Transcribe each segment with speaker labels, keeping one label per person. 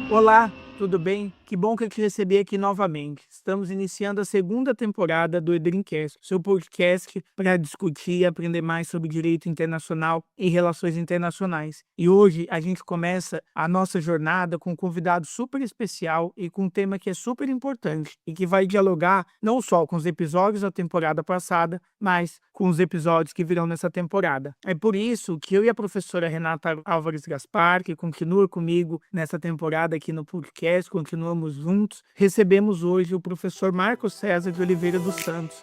Speaker 1: Olá, tudo bem? Que bom que eu te recebi aqui novamente. Estamos iniciando a segunda temporada do Edrincast, seu podcast para discutir e aprender mais sobre direito internacional e relações internacionais. E hoje a gente começa a nossa jornada com um convidado super especial e com um tema que é super importante e que vai dialogar não só com os episódios da temporada passada, mas com os episódios que virão nessa temporada. É por isso que eu e a professora Renata Álvares Gaspar, que continua comigo nessa temporada aqui no podcast, continuamos juntos, recebemos hoje o professor Marcos César de Oliveira dos Santos.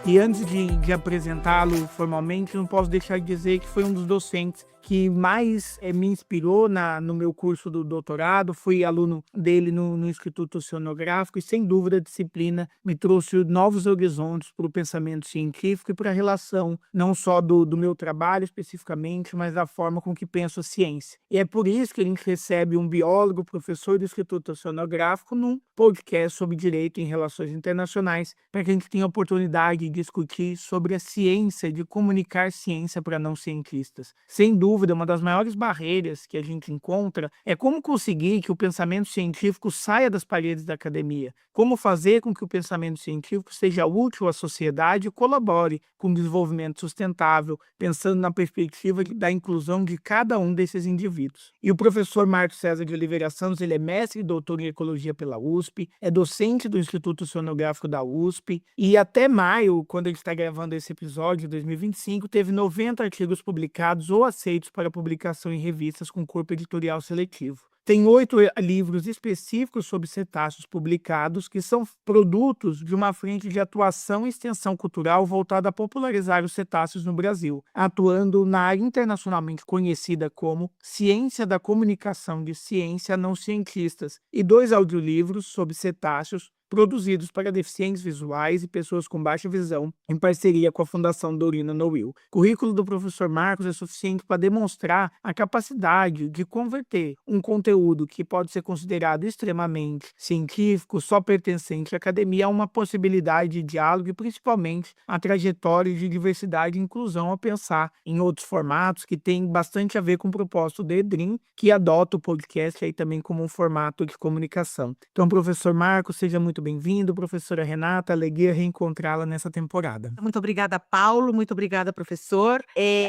Speaker 1: E antes de apresentá-lo formalmente, não posso deixar de dizer que foi um dos docentes que mais me inspirou no meu curso do doutorado. Fui aluno dele no Instituto Oceanográfico e, sem dúvida, a disciplina me trouxe novos horizontes para o pensamento científico e para a relação não só do meu trabalho especificamente, mas da forma com que penso a ciência. E é por isso que a gente recebe um biólogo, professor do Instituto Oceanográfico, num podcast sobre direito em relações internacionais, para que a gente tenha a oportunidade de discutir sobre a ciência, de comunicar ciência para não cientistas. Sem dúvida, uma das maiores barreiras que a gente encontra é como conseguir que o pensamento científico saia das paredes da academia, como fazer com que o pensamento científico seja útil à sociedade e colabore com o desenvolvimento sustentável, pensando na perspectiva da inclusão de cada um desses indivíduos. E o professor Marcos César de Oliveira Santos, ele é mestre e doutor em ecologia pela USP, é docente do Instituto Oceanográfico da USP, e até maio, quando a gente está gravando esse episódio, de 2025, teve 90 artigos publicados ou aceitos para publicação em revistas com corpo editorial seletivo. Tem 8 livros específicos sobre cetáceos publicados, que são produtos de uma frente de atuação e extensão cultural voltada a popularizar os cetáceos no Brasil, atuando na área internacionalmente conhecida como Ciência da Comunicação de Ciência a Não Cientistas, e 2 audiolivros sobre cetáceos produzidos para deficientes visuais e pessoas com baixa visão, em parceria com a Fundação Dorina Noil. O currículo do professor Marcos é suficiente para demonstrar a capacidade de converter um conteúdo que pode ser considerado extremamente científico, só pertencente à academia, a uma possibilidade de diálogo e, principalmente, a trajetória de diversidade e inclusão, a pensar em outros formatos que tem bastante a ver com o propósito do EDRIM, que adota o podcast aí também como um formato de comunicação. Então, professor Marcos, seja muito bem-vindo. Professora Renata, alegria reencontrá-la nessa temporada.
Speaker 2: Muito obrigada, Paulo. Muito obrigada, professor.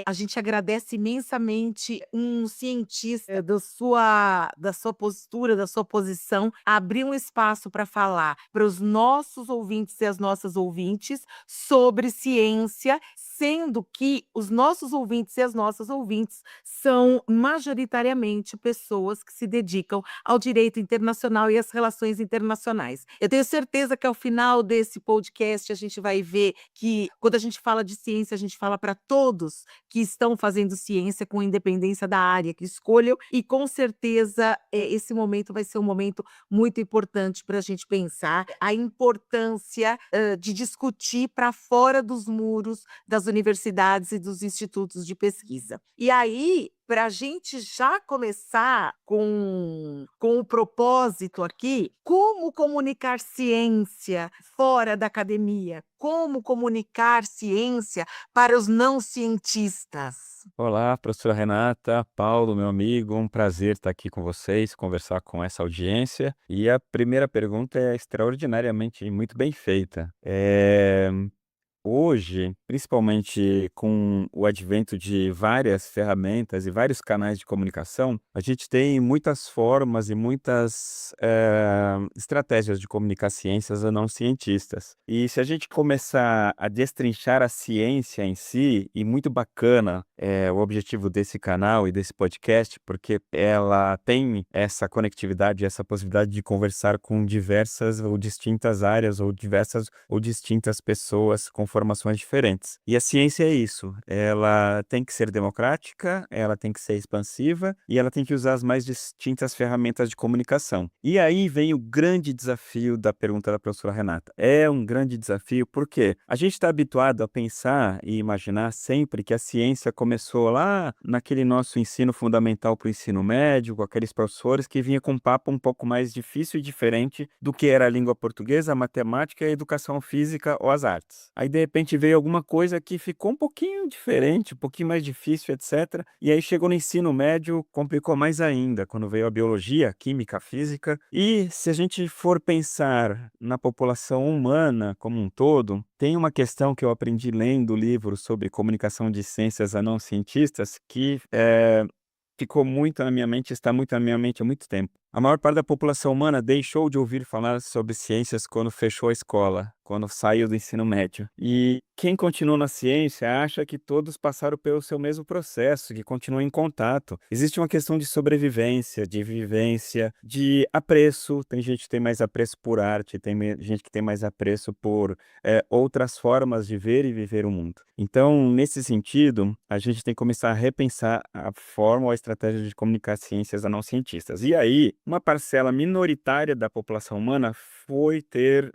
Speaker 2: A gente agradece imensamente um cientista da sua postura, da sua posição, abrir um espaço para falar para os nossos ouvintes e as nossas ouvintes sobre ciência, sendo que os nossos ouvintes e as nossas ouvintes são majoritariamente pessoas que se dedicam ao direito internacional e às relações internacionais. Eu tenho certeza que ao final desse podcast a gente vai ver que quando a gente fala de ciência, a gente fala para todos que estão fazendo ciência com independência da área que escolham, e com certeza esse momento vai ser um momento muito importante para a gente pensar a importância de discutir para fora dos muros das universidades e dos institutos de pesquisa. E aí, para a gente já começar com o propósito aqui, como comunicar ciência fora da academia? Como comunicar ciência para os não cientistas?
Speaker 3: Olá, professora Renata, Paulo, meu amigo, um prazer estar aqui com vocês, conversar com essa audiência. E a primeira pergunta é extraordinariamente muito bem feita. Hoje, principalmente com o advento de várias ferramentas e vários canais de comunicação, a gente tem muitas formas e muitas estratégias de comunicar ciências a não cientistas. E se a gente começar a destrinchar a ciência em si, e muito bacana o objetivo desse canal e desse podcast, porque ela tem essa conectividade, essa possibilidade de conversar com diversas ou distintas áreas ou diversas ou distintas pessoas com informações diferentes. E a ciência é isso, ela tem que ser democrática, ela tem que ser expansiva e ela tem que usar as mais distintas ferramentas de comunicação. E aí vem o grande desafio da pergunta da professora Renata. É um grande desafio porque a gente está habituado a pensar e imaginar sempre que a ciência começou lá naquele nosso ensino fundamental para o ensino médio, com aqueles professores que vinha com um papo um pouco mais difícil e diferente do que era a língua portuguesa, a matemática, a educação física ou as artes. Aí, de repente, veio alguma coisa que ficou um pouquinho diferente, um pouquinho mais difícil, etc. E aí chegou no ensino médio, complicou mais ainda, quando veio a biologia, a química, a física. E se a gente for pensar na população humana como um todo, tem uma questão que eu aprendi lendo o livro sobre comunicação de ciências a não cientistas que ficou muito na minha mente, está muito na minha mente há muito tempo. A maior parte da população humana deixou de ouvir falar sobre ciências quando fechou a escola, quando saiu do ensino médio. E quem continua na ciência acha que todos passaram pelo seu mesmo processo, que continuam em contato. Existe uma questão de sobrevivência, de vivência, de apreço. Tem gente que tem mais apreço por arte, tem gente que tem mais apreço por outras formas de ver e viver o mundo. Então, nesse sentido, a gente tem que começar a repensar a forma ou a estratégia de comunicar ciências a não cientistas. E aí, uma parcela minoritária da população humana foi ter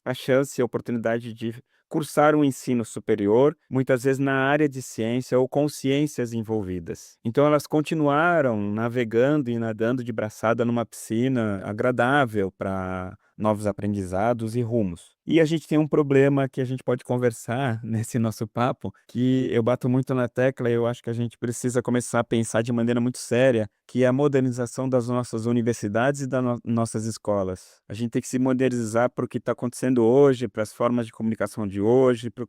Speaker 3: a chance e a oportunidade de cursar um ensino superior, muitas vezes na área de ciência ou com ciências envolvidas. Então elas continuaram navegando e nadando de braçada numa piscina agradável para novos aprendizados e rumos. E a gente tem um problema que a gente pode conversar nesse nosso papo, que eu bato muito na tecla e eu acho que a gente precisa começar a pensar de maneira muito séria, que é a modernização das nossas universidades e das nossas escolas. A gente tem que se modernizar para o que está acontecendo hoje, para as formas de comunicação de hoje, para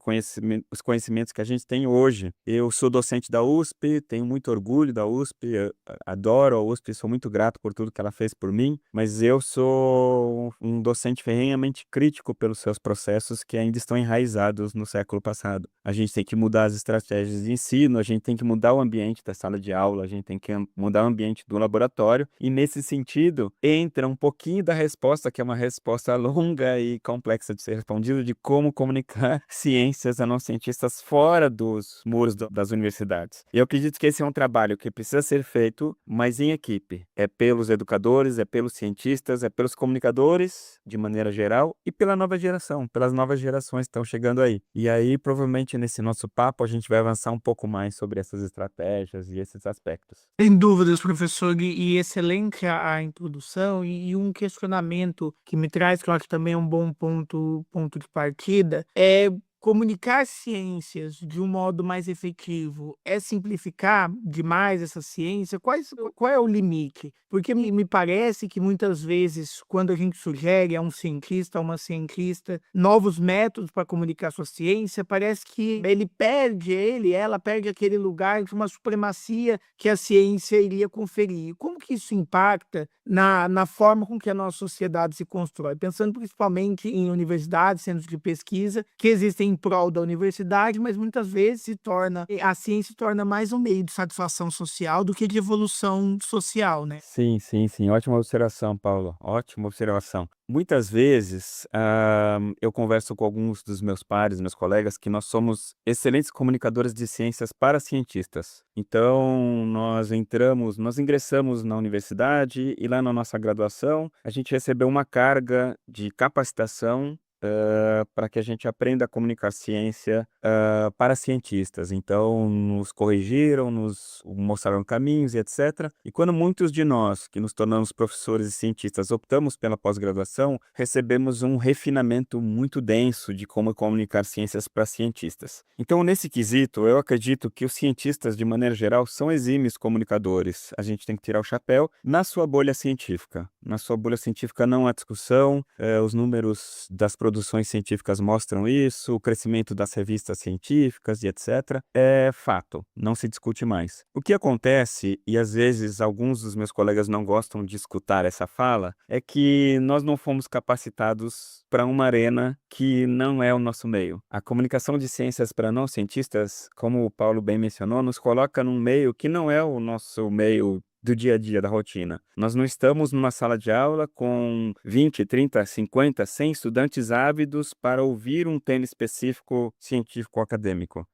Speaker 3: os conhecimentos que a gente tem hoje. Eu sou docente da USP, tenho muito orgulho da USP, eu adoro a USP, sou muito grato por tudo que ela fez por mim, mas eu sou um docente ferrenhamente crítico pelos seus processos que ainda estão enraizados no século passado. A gente tem que mudar as estratégias de ensino, a gente tem que mudar o ambiente da sala de aula, a gente tem que mudar o ambiente do laboratório, e nesse sentido entra um pouquinho da resposta, que é uma resposta longa e complexa de ser respondida, de como comunicar ciências a não cientistas fora dos muros das universidades. Eu acredito que esse é um trabalho que precisa ser feito, mas em equipe. É pelos educadores, é pelos cientistas, é pelos comunicadores, de maneira geral, e pela nova geração, pelas novas gerações que estão chegando aí. E aí, provavelmente, nesse nosso papo, a gente vai avançar um pouco mais sobre essas estratégias e esses aspectos.
Speaker 1: Sem dúvidas, professor, e excelente a introdução e um questionamento que me traz, que eu acho também é um bom ponto de partida, é comunicar ciências de um modo mais efetivo é simplificar demais essa ciência? Qual é o limite? Porque me parece que muitas vezes, quando a gente sugere a um cientista, a uma cientista, novos métodos para comunicar sua ciência, parece que ela perde aquele lugar de uma supremacia que a ciência iria conferir. Como que isso impacta na forma com que a nossa sociedade se constrói? Pensando principalmente em universidades, centros de pesquisa, que existem em prol da universidade, mas muitas vezes a ciência se torna mais um meio de satisfação social do que de evolução social, né?
Speaker 3: Sim, sim, sim. Ótima observação, Paulo. Ótima observação. Muitas vezes, eu converso com alguns dos meus pares, meus colegas, que nós somos excelentes comunicadores de ciências para cientistas. Então, nós ingressamos na universidade e lá na nossa graduação, a gente recebeu uma carga de capacitação para que a gente aprenda a comunicar ciência para cientistas. Então, nos corrigiram, nos mostraram caminhos e etc. E quando muitos de nós, que nos tornamos professores e cientistas, optamos pela pós-graduação, recebemos um refinamento muito denso de como comunicar ciências para cientistas. Então, nesse quesito, eu acredito que os cientistas, de maneira geral, são exímios comunicadores. A gente tem que tirar o chapéu na sua bolha científica. Na sua bolha científica não há discussão, os números das produções científicas mostram isso, o crescimento das revistas científicas e etc. É fato, não se discute mais. O que acontece, e às vezes alguns dos meus colegas não gostam de escutar essa fala, é que nós não fomos capacitados para uma arena que não é o nosso meio. A comunicação de ciências para não cientistas, como o Paulo bem mencionou, nos coloca num meio que não é o nosso meio do dia a dia, da rotina. Nós não estamos numa sala de aula com 20, 30, 50, 100 estudantes ávidos para ouvir um tema específico científico ou acadêmico.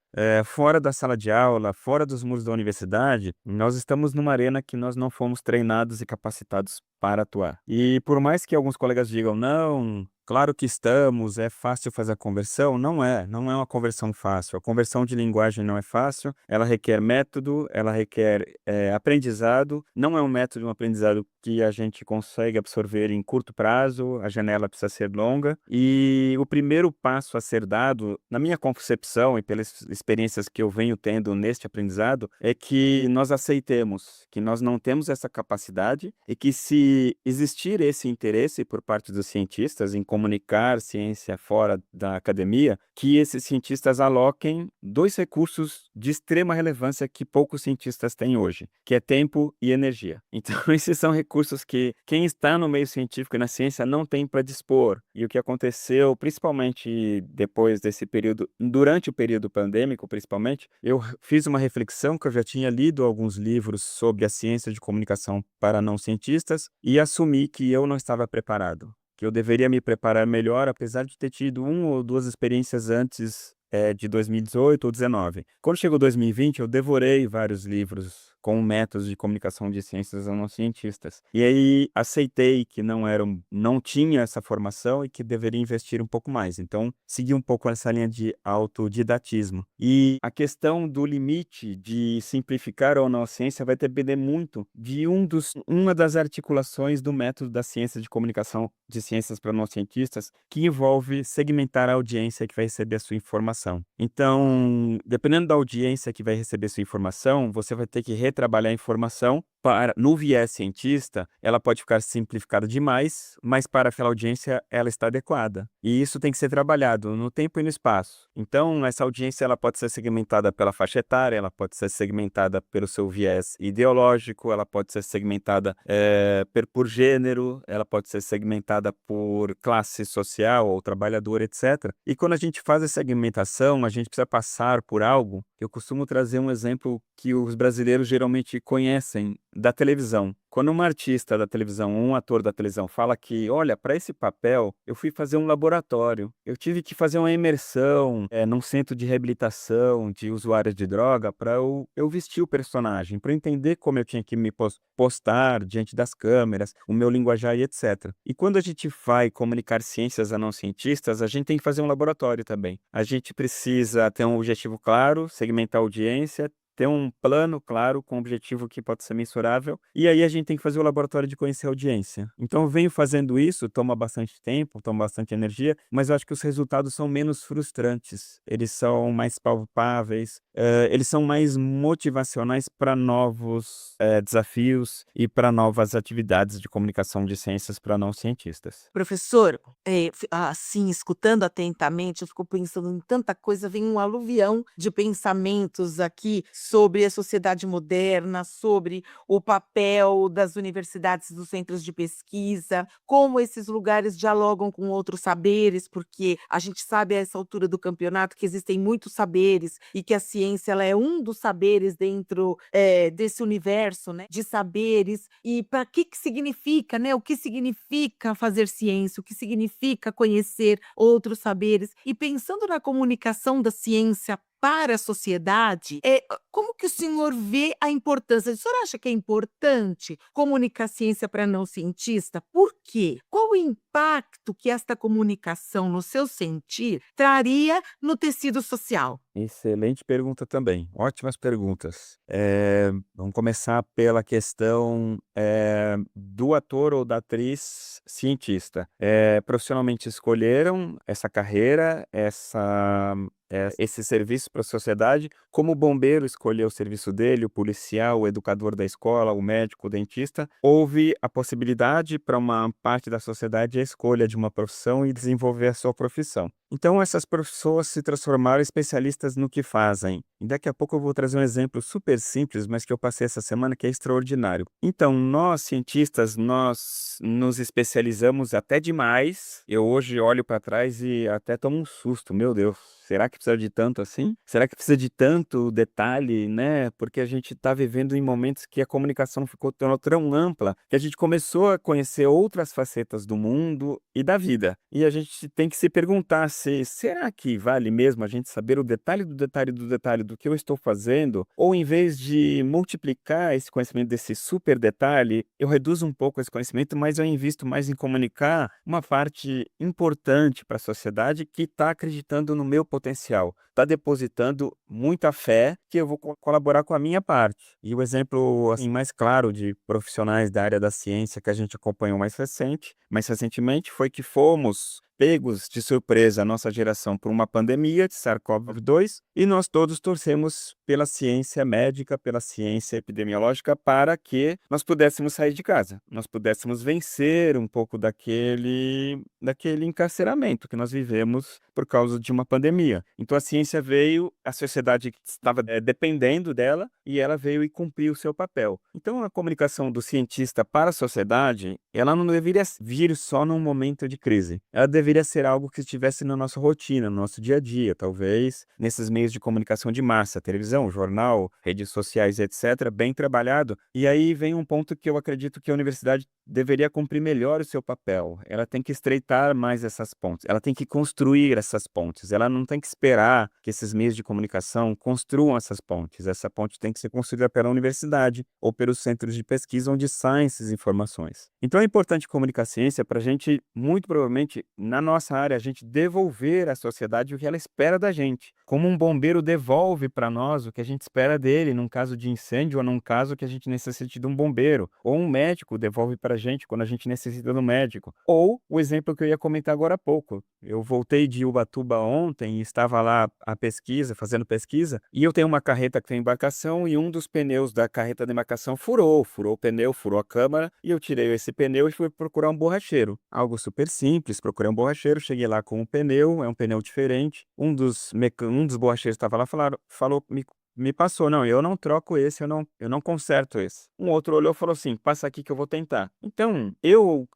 Speaker 3: Fora da sala de aula, fora dos muros da universidade, nós estamos numa arena que nós não fomos treinados e capacitados para atuar. E por mais que alguns colegas digam, não, claro que estamos, é fácil fazer a conversão, não é uma conversão fácil. A conversão de linguagem não é fácil, ela requer método, ela requer aprendizado, não é um método, um aprendizado que a gente consegue absorver em curto prazo, a janela precisa ser longa, e o primeiro passo a ser dado, na minha concepção e pelas experiências que eu venho tendo neste aprendizado, é que nós aceitemos que nós não temos essa capacidade e que se existir esse interesse por parte dos cientistas em comunicar ciência fora da academia, que esses cientistas aloquem 2 recursos de extrema relevância que poucos cientistas têm hoje, que é tempo e energia. Então, esses são recursos que quem está no meio científico e na ciência não tem para dispor. E o que aconteceu, principalmente depois desse período, durante o período pandêmico, principalmente, eu fiz uma reflexão que eu já tinha lido alguns livros sobre a ciência de comunicação para não cientistas e assumi que eu não estava preparado, que eu deveria me preparar melhor, apesar de ter tido 1 ou 2 experiências antes de 2018 ou 2019. Quando chegou 2020, eu devorei vários livros com métodos de comunicação de ciências a não cientistas. E aí aceitei que não tinha essa formação e que deveria investir um pouco mais. Então, segui um pouco essa linha de autodidatismo. E a questão do limite de simplificar ou não a ciência vai depender muito de uma das articulações do método da ciência de comunicação de ciências para não cientistas, que envolve segmentar a audiência que vai receber a sua informação. Então, dependendo da audiência que vai receber sua informação, você vai ter que retrabalhar a informação no viés cientista, ela pode ficar simplificada demais, mas para aquela audiência ela está adequada. E isso tem que ser trabalhado no tempo e no espaço. Então, essa audiência ela pode ser segmentada pela faixa etária, ela pode ser segmentada pelo seu viés ideológico, ela pode ser segmentada por gênero, ela pode ser segmentada por classe social ou trabalhador, etc. E quando a gente faz essa segmentação, a gente precisa passar por algo. Eu costumo trazer um exemplo que os brasileiros geralmente conhecem da televisão. Quando um artista da televisão, um ator da televisão fala que, olha, para esse papel eu fui fazer um laboratório, eu tive que fazer uma imersão num centro de reabilitação de usuários de droga para eu vestir o personagem, para entender como eu tinha que me postar diante das câmeras, o meu linguajar e etc. E quando a gente vai comunicar ciências a não cientistas, a gente tem que fazer um laboratório também. A gente precisa ter um objetivo claro, segmentar a audiência, ter um plano claro com um objetivo que pode ser mensurável, e aí a gente tem que fazer o laboratório de conhecer a audiência. Então eu venho fazendo isso, toma bastante tempo, toma bastante energia, mas eu acho que os resultados são menos frustrantes, eles são mais palpáveis, eles são mais motivacionais para novos desafios e para novas atividades de comunicação de ciências para não cientistas.
Speaker 2: Professor, assim, escutando atentamente, eu fico pensando em tanta coisa, vem um aluvião de pensamentos aqui sobre a sociedade moderna, sobre o papel das universidades, dos centros de pesquisa, como esses lugares dialogam com outros saberes, porque a gente sabe a essa altura do campeonato que existem muitos saberes e que a ciência ela é um dos saberes dentro desse universo, né, de saberes. E para que significa, né? O que significa fazer ciência? O que significa conhecer outros saberes? E pensando na comunicação da ciência para a sociedade, como que o senhor vê a importância? O senhor acha que é importante comunicar ciência para não cientista? Por quê? Qual o impacto que esta comunicação, no seu sentir, traria no tecido social?
Speaker 3: Excelente pergunta também, ótimas perguntas. Vamos começar pela questão do ator ou da atriz cientista. Profissionalmente escolheram essa carreira, esse serviço para a sociedade, como o bombeiro escolheu o serviço dele, o policial, o educador da escola, o médico, o dentista, houve a possibilidade para uma parte da sociedade a escolha de uma profissão e desenvolver a sua profissão. Então essas pessoas se transformaram em especialistas no que fazem. E daqui a pouco eu vou trazer um exemplo super simples, mas que eu passei essa semana, que é extraordinário. Então, nós, cientistas, nós nos especializamos até demais. Eu hoje olho para trás e até tomo um susto. Meu Deus, será que precisa de tanto assim? Será que precisa de tanto detalhe, né? Porque a gente está vivendo em momentos que a comunicação ficou tão ampla que a gente começou a conhecer outras facetas do mundo e da vida. E a gente tem que se perguntar se será que vale mesmo a gente saber o detalhe do detalhe do detalhe do que eu estou fazendo? Ou em vez de multiplicar esse conhecimento desse super detalhe, eu reduzo um pouco esse conhecimento, mas eu invisto mais em comunicar uma parte importante para a sociedade que está acreditando no meu potencial, está depositando muita fé que eu vou colaborar com a minha parte. E o exemplo assim, mais claro de profissionais da área da ciência que a gente acompanhou mais recentemente, foi que fomos pegos de surpresa, a nossa geração, por uma pandemia de SARS-CoV-2 e nós todos torcemos pela ciência médica, pela ciência epidemiológica, para que nós pudéssemos sair de casa, nós pudéssemos vencer um pouco daquele encarceramento que nós vivemos por causa de uma pandemia. Então a ciência veio, a sociedade estava dependendo dela e ela veio e cumpriu o seu papel. Então a comunicação do cientista para a sociedade, ela não deveria vir só num momento de crise. Ela deveria ser algo que estivesse na nossa rotina, no nosso dia a dia, talvez nesses meios de comunicação de massa, televisão, jornal, redes sociais, etc., bem trabalhado. E aí vem um ponto que eu acredito que a universidade deveria cumprir melhor o seu papel. Ela tem que estreitar mais essas pontes, ela tem que construir essas pontes, ela não tem que esperar que esses meios de comunicação construam essas pontes. Essa ponte tem que ser construída pela universidade ou pelos centros de pesquisa onde saem essas informações. Então é importante comunicar ciência para a gente, muito provavelmente, na nossa área, a gente devolver à sociedade o que ela espera da gente. Como um bombeiro devolve para nós o que a gente espera dele num caso de incêndio ou num caso que a gente necessite de um bombeiro. Ou um médico devolve para a gente quando a gente necessita do médico. Ou o exemplo que eu ia comentar agora há pouco. Eu voltei de Ubatuba ontem e estava lá fazendo pesquisa, e eu tenho uma carreta que tem embarcação e um dos pneus da carreta de embarcação furou o pneu, furou a câmara, e eu tirei esse pneu e fui procurar um borracheiro. Algo super simples, procurei um borracheiro, cheguei lá com um pneu, é um pneu diferente. Um dos borracheiros estava lá, falou, me passou, não, eu não troco esse, eu não conserto esse. Um outro olhou e falou assim, passa aqui que eu vou tentar. Então,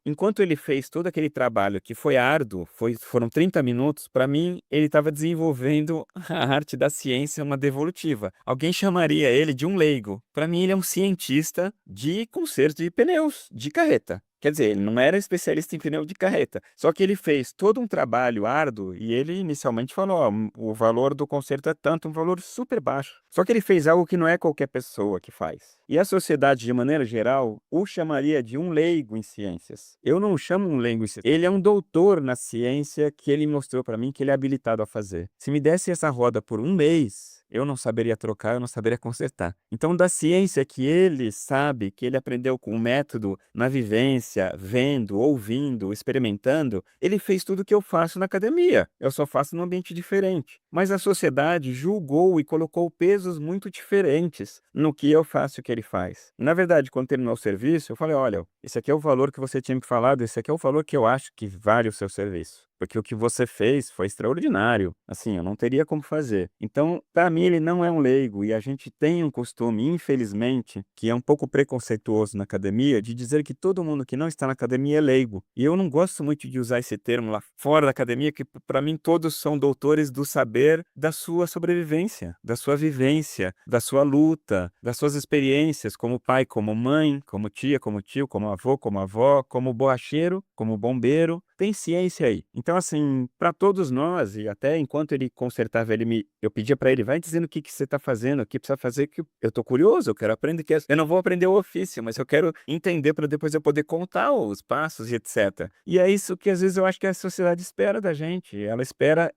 Speaker 3: enquanto ele fez todo aquele trabalho que foi árduo, foram 30 minutos, para mim, ele estava desenvolvendo a arte da ciência, uma devolutiva. Alguém chamaria ele de um leigo. Para mim, ele é um cientista de conserto de pneus, de carreta. Quer dizer, ele não era especialista em pneu de carreta, só que ele fez todo um trabalho árduo e ele inicialmente falou, ó, o valor do conserto é tanto, um valor super baixo. Só que ele fez algo que não é qualquer pessoa que faz. E a sociedade, de maneira geral, o chamaria de um leigo em ciências. Eu não o chamo um leigo em ciências. Ele é um doutor na ciência que ele mostrou para mim que ele é habilitado a fazer. Se me desse essa roda por um mês, eu não saberia trocar, eu não saberia consertar. Então, da ciência que ele sabe, que ele aprendeu com o método, na vivência, vendo, ouvindo, experimentando, ele fez tudo o que eu faço na academia. Eu só faço num ambiente diferente. Mas a sociedade julgou e colocou pesos muito diferentes no que eu faço e o que ele faz. Na verdade, quando terminou o serviço, eu falei, olha, esse aqui é o valor que você tinha me falado, esse aqui é o valor que eu acho que vale o seu serviço. Porque o que você fez foi extraordinário. Assim, eu não teria como fazer. Então, para mim, ele não é um leigo. E a gente tem um costume, infelizmente, que é um pouco preconceituoso na academia, de dizer que todo mundo que não está na academia é leigo. E eu não gosto muito de usar esse termo lá fora da academia, que para mim todos são doutores do saber da sua sobrevivência, da sua vivência, da sua luta, das suas experiências como pai, como mãe, como tia, como tio, como avô, como avó, como borracheiro, como bombeiro. Tem ciência aí. Então, assim, para todos nós, e até enquanto ele consertava, eu pedia para ele, vai dizendo o que você está fazendo, o que precisa fazer, que eu tô curioso, eu quero aprender, eu não vou aprender o ofício, mas eu quero entender para depois eu poder contar os passos e etc. E é isso que às vezes eu acho que a sociedade espera da gente.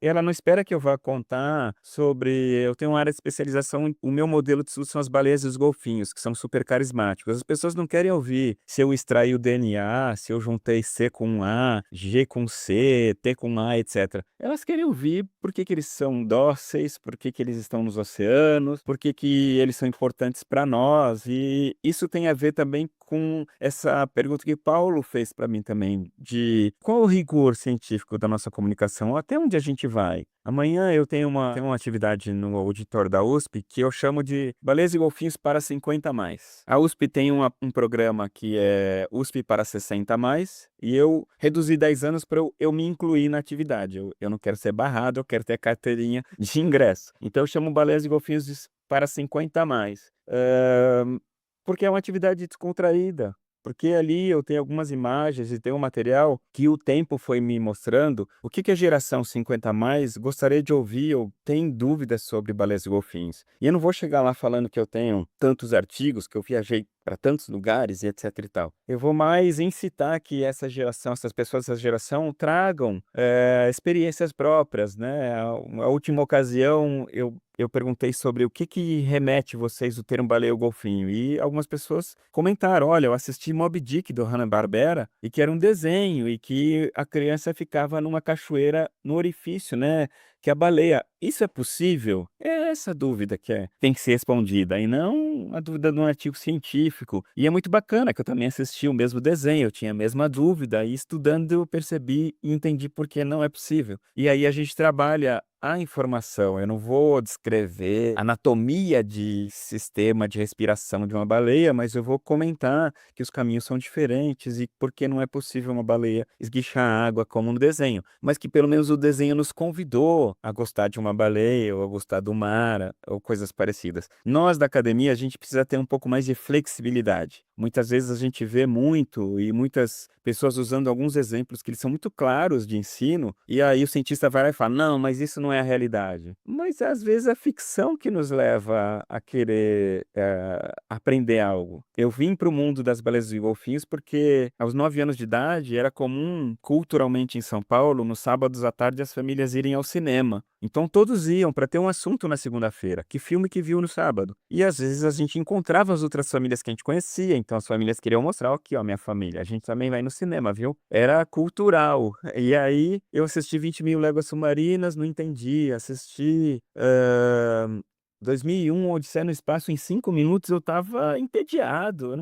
Speaker 3: Ela não espera que eu vá contar sobre, eu tenho uma área de especialização, o meu modelo de estudo são as baleias e os golfinhos, que são super carismáticos. As pessoas não querem ouvir se eu extraí o DNA, se eu juntei C com um A, G com C, T com A, etc. Elas querem ouvir por que eles são dóceis, por que eles estão nos oceanos, por que eles são importantes para nós. E isso tem a ver também com essa pergunta que Paulo fez para mim também, de qual o rigor científico da nossa comunicação, até onde a gente vai? Amanhã eu tenho uma atividade no auditório da USP que eu chamo de Baleias e Golfinhos para 50 a mais. A USP tem um programa que é USP para 60 a mais, e eu reduzi 10 anos para eu me incluir na atividade. Eu não quero ser barrado, eu quero ter a carteirinha de ingresso. Então eu chamo Baleias e Golfinhos para 50 a mais. Porque é uma atividade descontraída. Porque ali eu tenho algumas imagens e tenho um material que o tempo foi me mostrando o que a geração 50 a mais gostaria de ouvir ou tem dúvidas sobre baleias e golfinhos. E eu não vou chegar lá falando que eu tenho tantos artigos, que eu viajei para tantos lugares e etc e tal. Eu vou mais incitar que essa geração, essas pessoas dessa geração tragam experiências próprias, né? A última ocasião eu perguntei sobre o que remete vocês o termo baleia ou golfinho, e algumas pessoas comentaram: olha, eu assisti Moby Dick do Hanna-Barbera e que era um desenho e que a criança ficava numa cachoeira no orifício, né? Que a baleia, isso é possível? É essa dúvida tem que ser respondida, e não a dúvida de um artigo científico. E é muito bacana que eu também assisti o mesmo desenho, eu tinha a mesma dúvida, e estudando eu percebi e entendi por que não é possível. E aí a gente trabalha a informação. Eu não vou descrever a anatomia de sistema de respiração de uma baleia, mas eu vou comentar que os caminhos são diferentes e por que não é possível uma baleia esguichar água como no desenho, mas que pelo menos o desenho nos convidou a gostar de uma baleia ou a gostar do mar ou coisas parecidas. Nós da academia, a gente precisa ter um pouco mais de flexibilidade. Muitas vezes a gente vê muito e muitas pessoas usando alguns exemplos que eles são muito claros de ensino, e aí o cientista vai lá e fala: não, mas isso não é a realidade. Mas às vezes é a ficção que nos leva a querer aprender algo. Eu vim para o mundo das baleias e golfinhos porque aos 9 anos de idade era comum culturalmente em São Paulo, nos sábados à tarde, as famílias irem ao cinema. Então todos iam para ter um assunto na segunda-feira, que filme que viu no sábado. E às vezes a gente encontrava as outras famílias que a gente conhecia, então as famílias queriam mostrar: aqui ó, minha família, a gente também vai no cinema, viu? Era cultural. E aí eu assisti 20.000 Léguas Submarinas, não entendi. Assisti 2001, Odisseia no Espaço, em 5 minutos eu tava entediado.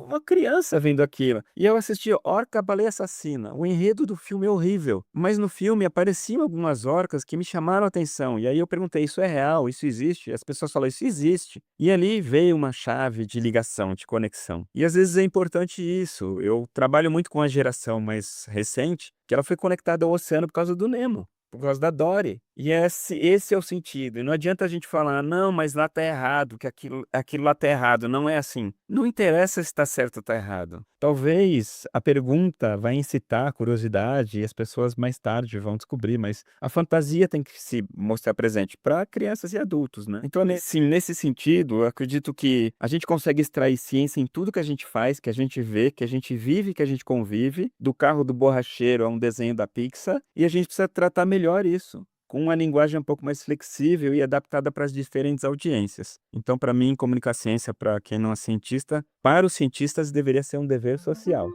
Speaker 3: Uma criança vendo aquilo. E eu assisti Orca, a Baleia Assassina. O enredo do filme é horrível, mas no filme apareciam algumas orcas que me chamaram a atenção. E aí eu perguntei: isso é real? Isso existe? E as pessoas falaram: isso existe. E ali veio uma chave de ligação, de conexão. E às vezes é importante isso. Eu trabalho muito com a geração mais recente, que ela foi conectada ao oceano por causa do Nemo, por causa da Dory. E esse é o sentido. E não adianta a gente falar: não, mas lá tá errado, que aquilo lá tá errado. Não é assim. Não interessa se tá certo ou tá errado. Talvez a pergunta vai incitar a curiosidade e as pessoas mais tarde vão descobrir, mas a fantasia tem que se mostrar presente para crianças e adultos, né? Então, nesse sentido, eu acredito que a gente consegue extrair ciência em tudo que a gente faz, que a gente vê, que a gente vive, que a gente convive, do carro do borracheiro a um desenho da Pixar, e a gente precisa tratar melhor isso, com uma linguagem um pouco mais flexível e adaptada para as diferentes audiências. Então, para mim, comunicar ciência, para quem não é cientista, para os cientistas deveria ser um dever social.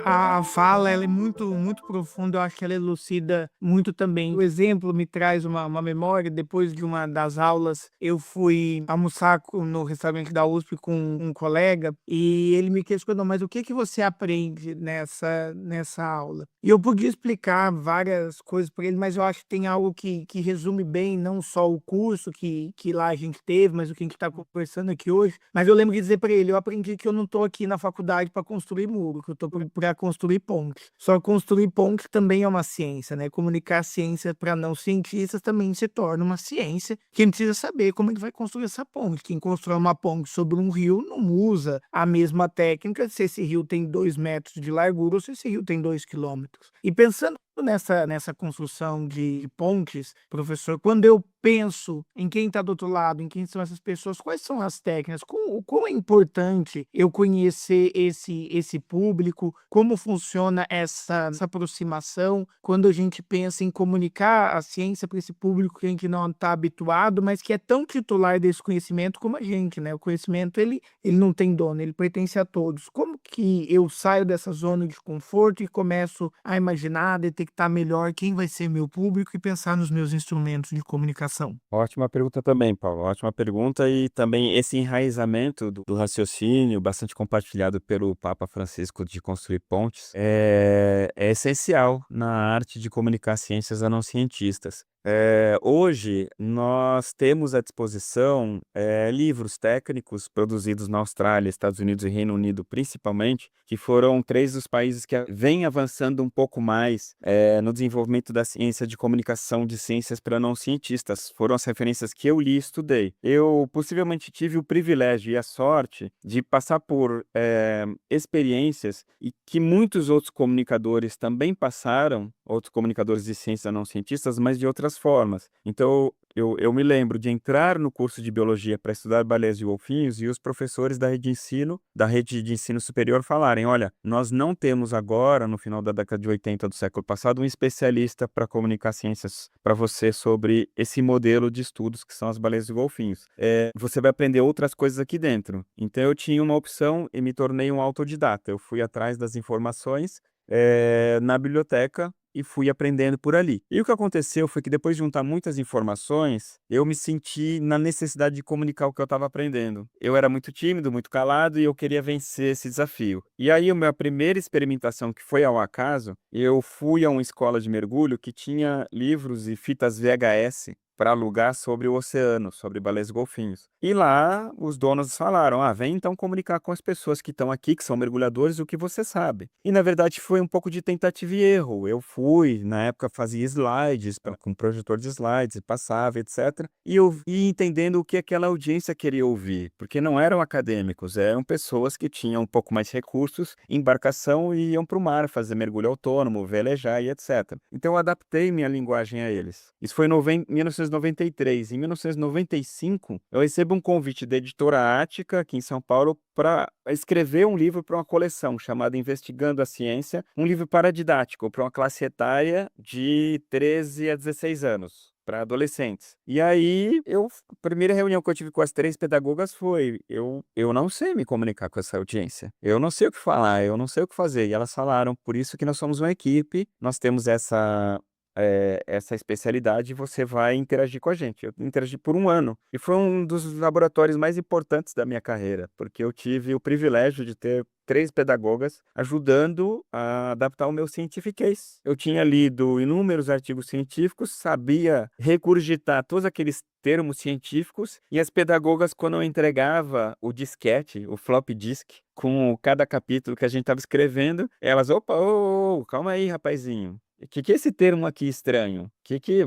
Speaker 1: A fala, ela é muito, muito profunda, eu acho que ela elucida muito também. O exemplo me traz uma memória. Depois de uma das aulas, eu fui almoçar no restaurante da USP com um colega, e ele me questionou: mas o que você aprende nessa aula? E eu podia explicar várias coisas para ele, mas eu acho que tem algo que resume bem não só o curso que lá a gente teve, mas o que a gente está conversando aqui hoje. Mas eu lembro de dizer para ele: eu aprendi que eu não estou aqui na faculdade para construir muro, que eu estou para construir pontes. Só construir pontes também é uma ciência, né? Comunicar ciência para não cientistas também se torna uma ciência. Quem precisa saber como ele vai construir essa ponte. Quem constrói uma ponte sobre um rio não usa a mesma técnica se esse rio tem 2 metros de largura ou se esse rio tem 2 quilômetros. E pensando nessa construção de pontes, professor, quando eu penso em quem está do outro lado, em quem são essas pessoas, quais são as técnicas, como é importante eu conhecer esse público, como funciona essa aproximação quando a gente pensa em comunicar a ciência para esse público que a gente não está habituado, mas que é tão titular desse conhecimento como a gente, né? O conhecimento, ele não tem dono, ele pertence a todos. Como que eu saio dessa zona de conforto e começo a imaginar, detectar melhor quem vai ser meu público e pensar nos meus instrumentos de comunicação comunicação?
Speaker 3: Ótima pergunta também, Paulo. Ótima pergunta e também esse enraizamento do raciocínio, bastante compartilhado pelo Papa Francisco de construir pontes, é essencial na arte de comunicar ciências a não cientistas. Hoje, nós temos à disposição livros técnicos produzidos na Austrália, Estados Unidos e Reino Unido, principalmente, que foram 3 dos países que vêm avançando um pouco mais no desenvolvimento da ciência de comunicação de ciências para não cientistas. Foram as referências que eu li e estudei. Eu possivelmente tive o privilégio e a sorte de passar por experiências e que muitos outros comunicadores também passaram, outros comunicadores de ciências não cientistas, mas de outras formas. Então, eu me lembro de entrar no curso de biologia para estudar baleias e golfinhos e os professores da rede de ensino superior falarem, olha, nós não temos agora, no final da década de 80 do século passado, um especialista para comunicar ciências para você sobre esse modelo de estudos que são as baleias e golfinhos. Você vai aprender outras coisas aqui dentro. Então, eu tinha uma opção e me tornei um autodidata. Eu fui atrás das informações na biblioteca e fui aprendendo por ali. E o que aconteceu foi que depois de juntar muitas informações, eu me senti na necessidade de comunicar o que eu estava aprendendo. Eu era muito tímido, muito calado e eu queria vencer esse desafio. E aí, a minha primeira experimentação, que foi ao acaso, eu fui a uma escola de mergulho que tinha livros e fitas VHS para alugar sobre o oceano, sobre baleias e golfinhos. E lá os donos falaram, vem então comunicar com as pessoas que estão aqui, que são mergulhadores, o que você sabe. E na verdade foi um pouco de tentativa e erro. Eu fui, na época fazia slides, com projetor de slides, passava, etc. E eu ia entendendo o que aquela audiência queria ouvir, porque não eram acadêmicos, eram pessoas que tinham um pouco mais recursos, embarcação e iam para o mar fazer mergulho autônomo, velejar e etc. Então eu adaptei minha linguagem a eles. Isso foi em 1993. Em 1995, eu recebo um convite da editora Ática, aqui em São Paulo, para escrever um livro para uma coleção chamada Investigando a Ciência, um livro paradidático para uma classe etária de 13 a 16 anos. Para adolescentes. E aí, a primeira reunião que eu tive com as 3 pedagogas foi, eu não sei me comunicar com essa audiência. Eu não sei o que falar, eu não sei o que fazer. E elas falaram, por isso que nós somos uma equipe, nós temos essa especialidade, você vai interagir com a gente. Eu interagi por 1 ano. E foi um dos laboratórios mais importantes da minha carreira, porque eu tive o privilégio de ter 3 pedagogas ajudando a adaptar o meu cientifiquez. Eu tinha lido inúmeros artigos científicos, sabia regurgitar todos aqueles termos científicos, e as pedagogas, quando eu entregava o disquete, o floppy disk, com cada capítulo que a gente estava escrevendo, elas, opa, calma aí, rapazinho. O que é esse termo aqui estranho?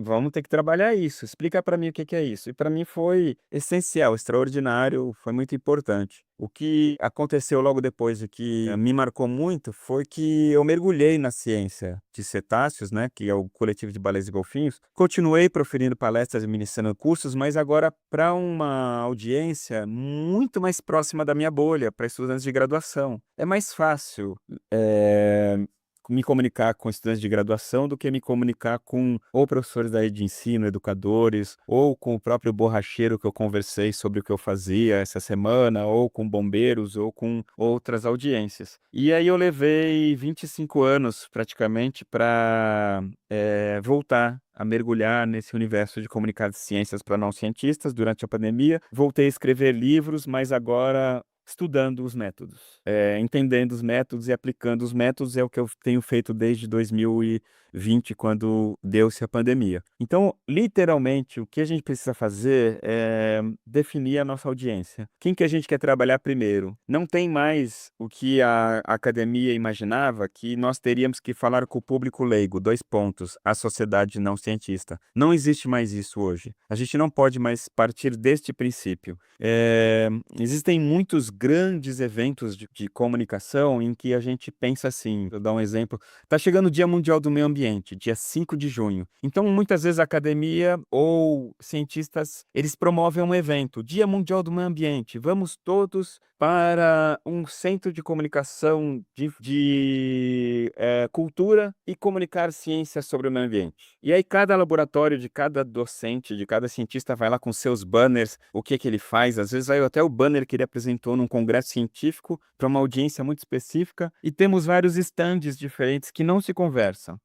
Speaker 3: Vamos ter que trabalhar isso. Explica para mim o que é isso. E para mim foi essencial, extraordinário, foi muito importante. O que aconteceu logo depois, o que me marcou muito, foi que eu mergulhei na ciência de cetáceos, né, que é o coletivo de baleias e golfinhos. Continuei proferindo palestras e ministrando cursos, mas agora para uma audiência muito mais próxima da minha bolha, para estudantes de graduação. É mais fácil me comunicar com estudantes de graduação do que me comunicar com ou professores da rede de ensino, educadores, ou com o próprio borracheiro que eu conversei sobre o que eu fazia essa semana, ou com bombeiros, ou com outras audiências. E aí eu levei 25 anos praticamente para voltar a mergulhar nesse universo de comunicar ciências para não cientistas durante a pandemia. Voltei a escrever livros, mas agora estudando os métodos, entendendo os métodos e aplicando os métodos é o que eu tenho feito desde 2020, quando deu-se a pandemia. Então, literalmente, o que a gente precisa fazer é definir a nossa audiência. Quem que a gente quer trabalhar primeiro? Não tem mais o que a academia imaginava, que nós teríamos que falar com o público leigo, 2 pontos, a sociedade não cientista. Não existe mais isso hoje. A gente não pode mais partir deste princípio. Existem muitos grandes eventos de comunicação em que a gente pensa assim, vou dar um exemplo, está chegando o Dia Mundial do Meio Ambiente, dia 5 de junho. Então, muitas vezes a academia ou cientistas, eles promovem um evento, Dia Mundial do Meio Ambiente, vamos todos para um centro de comunicação de cultura e comunicar ciências sobre o meio ambiente. E aí cada laboratório de cada docente, de cada cientista vai lá com seus banners, o que ele faz, às vezes vai até o banner que ele apresentou num congresso científico para uma audiência muito específica e temos vários estandes diferentes que não se conversam,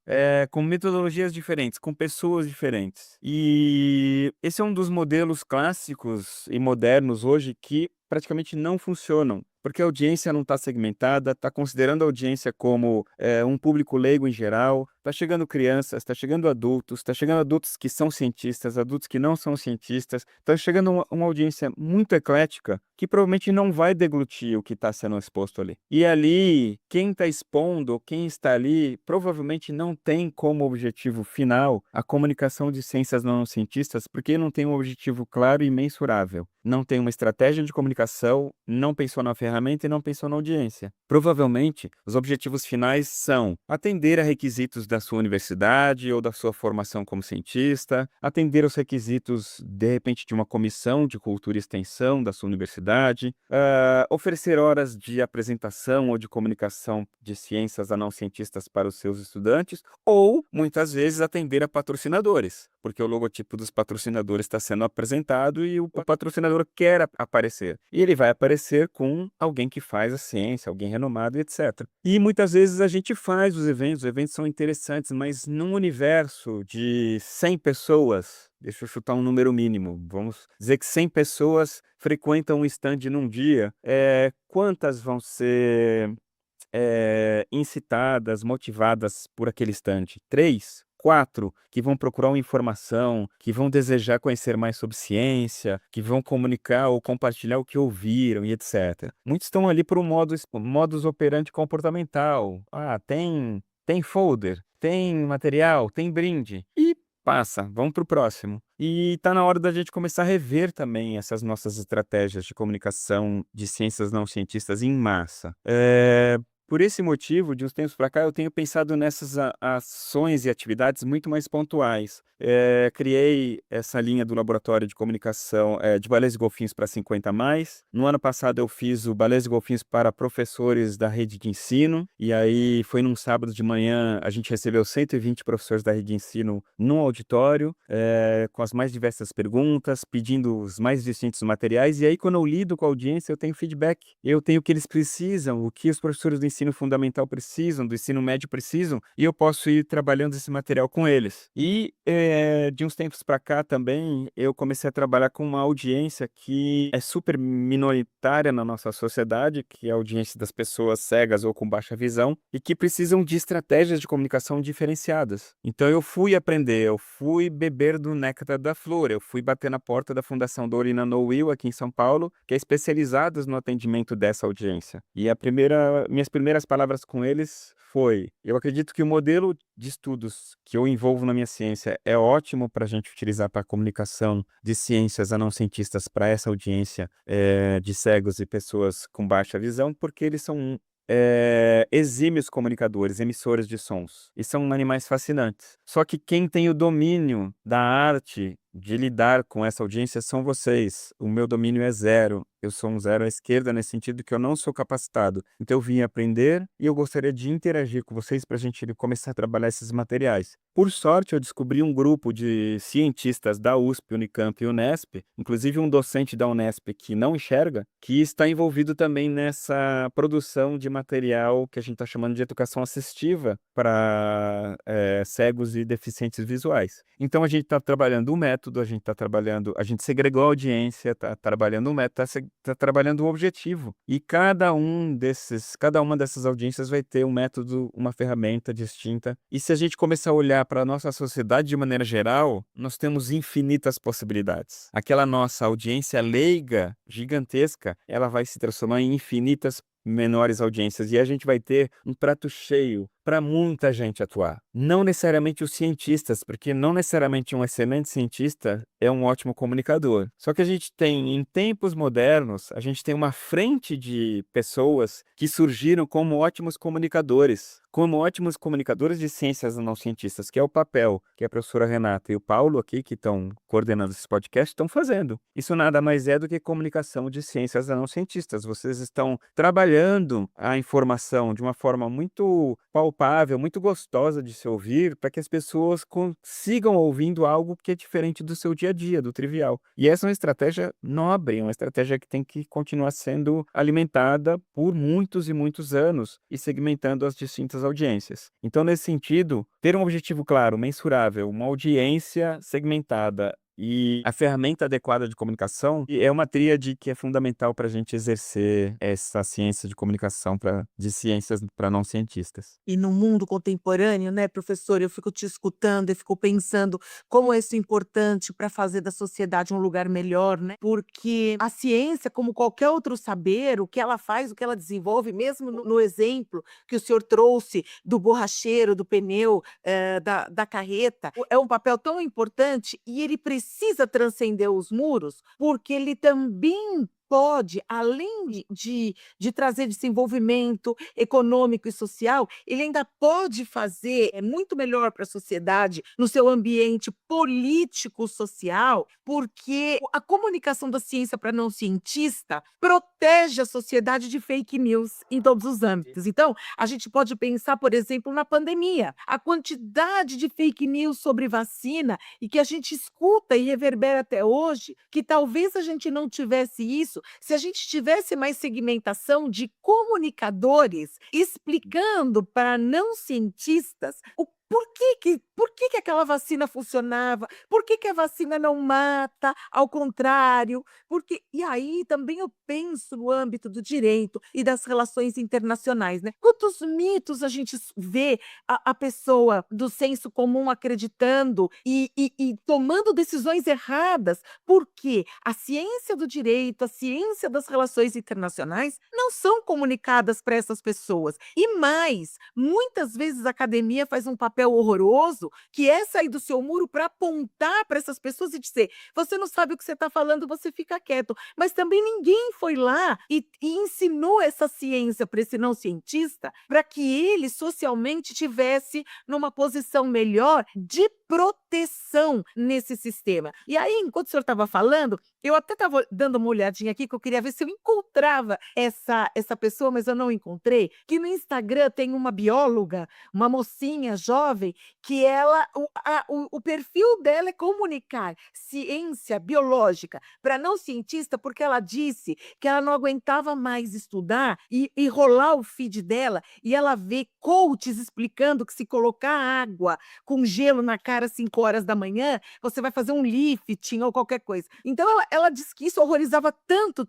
Speaker 3: com metodologias diferentes, com pessoas diferentes. E esse é um dos modelos clássicos e modernos hoje que praticamente não funcionam, porque a audiência não está segmentada, está considerando a audiência como um público leigo em geral, está chegando crianças, está chegando adultos que são cientistas, adultos que não são cientistas, está chegando uma audiência muito eclética que provavelmente não vai deglutir o que está sendo exposto ali. E ali, quem está expondo, quem está ali, provavelmente não tem como objetivo final a comunicação de ciências não cientistas, porque não tem um objetivo claro e mensurável. Não tem uma estratégia de comunicação, não pensou na ferramenta e não pensou na audiência. Provavelmente, os objetivos finais são atender a requisitos da sua universidade ou da sua formação como cientista, atender aos requisitos, de repente, de uma comissão de cultura e extensão da sua universidade, oferecer horas de apresentação ou de comunicação de ciências a não cientistas para os seus estudantes, ou, muitas vezes, atender a patrocinadores, porque o logotipo dos patrocinadores está sendo apresentado e o patrocinador quer aparecer. E ele vai aparecer com alguém que faz a ciência, alguém renomado, etc. E muitas vezes a gente faz os eventos são interessantes, mas num universo de 100 pessoas, deixa eu chutar um número mínimo, vamos dizer que 100 pessoas frequentam um stand num dia, quantas vão ser incitadas, motivadas por aquele stand? 3? 4 que vão procurar uma informação, que vão desejar conhecer mais sobre ciência, que vão comunicar ou compartilhar o que ouviram e etc. Muitos estão ali por um modus operandi comportamental. Tem folder, tem material, tem brinde. E passa, vamos para o próximo. E está na hora da gente começar a rever também essas nossas estratégias de comunicação de ciências não cientistas em massa. Por esse motivo, de uns tempos para cá, eu tenho pensado nessas ações e atividades muito mais pontuais. Criei essa linha do laboratório de comunicação de balés e golfinhos para 50+. No ano passado eu fiz o balés e golfinhos para professores da rede de ensino, e aí foi num sábado de manhã, a gente recebeu 120 professores da rede de ensino num auditório, com as mais diversas perguntas, pedindo os mais distintos materiais, e aí quando eu lido com a audiência eu tenho feedback, eu tenho o que eles precisam, o que os professores do ensino fundamental precisam, do ensino médio precisam, e eu posso ir trabalhando esse material com eles. E de uns tempos para cá também, eu comecei a trabalhar com uma audiência que é super minoritária na nossa sociedade, que é a audiência das pessoas cegas ou com baixa visão, e que precisam de estratégias de comunicação diferenciadas. Então eu fui aprender, eu fui beber do néctar da flor, eu fui bater na porta da Fundação Dorina No Will aqui em São Paulo, que é especializada no atendimento dessa audiência. E minhas primeiras palavras com eles foi: eu acredito que o modelo de estudos que eu envolvo na minha ciência é ótimo para a gente utilizar para a comunicação de ciências a não cientistas para essa audiência de cegos e pessoas com baixa visão, porque eles são exímios comunicadores, emissores de sons, e são animais fascinantes. Só que quem tem o domínio da arte de lidar com essa audiência são vocês. O meu domínio é zero. Eu sou um zero à esquerda nesse sentido que eu não sou capacitado. Então eu vim aprender e eu gostaria de interagir com vocês para a gente começar a trabalhar esses materiais. Por sorte, eu descobri um grupo de cientistas da USP, Unicamp e Unesp, inclusive um docente da Unesp que não enxerga, que está envolvido também nessa produção de material que a gente está chamando de educação assistiva para cegos e deficientes visuais. Então a gente está trabalhando o método, a gente segregou a audiência, está trabalhando o método, está trabalhando o objetivo. E cada uma dessas audiências vai ter um método, uma ferramenta distinta. E se a gente começar a olhar para a nossa sociedade de maneira geral, nós temos infinitas possibilidades. Aquela nossa audiência leiga, gigantesca, ela vai se transformar em infinitas menores audiências, e a gente vai ter um prato cheio para muita gente atuar. Não necessariamente os cientistas, porque não necessariamente um excelente cientista é um ótimo comunicador. Só que a gente tem, em tempos modernos, a gente tem uma frente de pessoas que surgiram como ótimos comunicadores de ciências não cientistas, que é o papel que a professora Renata e o Paulo aqui, que estão coordenando esse podcast, estão fazendo. Isso nada mais é do que comunicação de ciências não cientistas. Vocês estão trabalhando detalhando a informação de uma forma muito palpável, muito gostosa de se ouvir, para que as pessoas consigam ouvindo algo que é diferente do seu dia a dia, do trivial. E essa é uma estratégia nobre, uma estratégia que tem que continuar sendo alimentada por muitos e muitos anos e segmentando as distintas audiências. Então, nesse sentido, ter um objetivo claro, mensurável, uma audiência segmentada e a ferramenta adequada de comunicação é uma tríade que é fundamental para a gente exercer essa ciência de comunicação de ciências para não cientistas.
Speaker 2: E no mundo contemporâneo, né, professor, eu fico te escutando e fico pensando como isso é importante para fazer da sociedade um lugar melhor, né? Porque a ciência, como qualquer outro saber, o que ela faz, o que ela desenvolve, mesmo no exemplo que o senhor trouxe do borracheiro, do pneu, da carreta, é um papel tão importante e ele precisa transcender os muros, porque ele também pode, além de trazer desenvolvimento econômico e social, ele ainda pode fazer muito melhor para a sociedade no seu ambiente político-social, porque a comunicação da ciência para não cientista protege a sociedade de fake news em todos os âmbitos. Então, a gente pode pensar, por exemplo, na pandemia, a quantidade de fake news sobre vacina e que a gente escuta e reverbera até hoje, que talvez a gente não tivesse isso se a gente tivesse mais segmentação de comunicadores explicando para não cientistas o por que aquela vacina funcionava, por que a vacina não mata, ao contrário, porque e aí também eu penso no âmbito do direito e das relações internacionais, né? Quantos mitos a gente vê a pessoa do senso comum acreditando e tomando decisões erradas, porque a ciência do direito, a ciência das relações internacionais não são comunicadas para essas pessoas. E mais, muitas vezes a academia faz um papel horroroso, que é sair do seu muro para apontar para essas pessoas e dizer: você não sabe o que você está falando, você fica quieto. Mas também ninguém foi lá e ensinou essa ciência para esse não cientista, para que ele socialmente tivesse numa posição melhor de proteção nesse sistema. E aí, enquanto o senhor estava falando, eu até estava dando uma olhadinha aqui, que eu queria ver se eu encontrava essa pessoa, mas eu não encontrei, que no Instagram tem uma bióloga, uma mocinha jovem, que o perfil dela é comunicar ciência biológica para não cientista, porque ela disse que ela não aguentava mais estudar e rolar o feed dela, e ela vê coaches explicando que se colocar água com gelo na cara às 5 horas da manhã, você vai fazer um lifting ou qualquer coisa. Então ela disse que isso horrorizava tanto,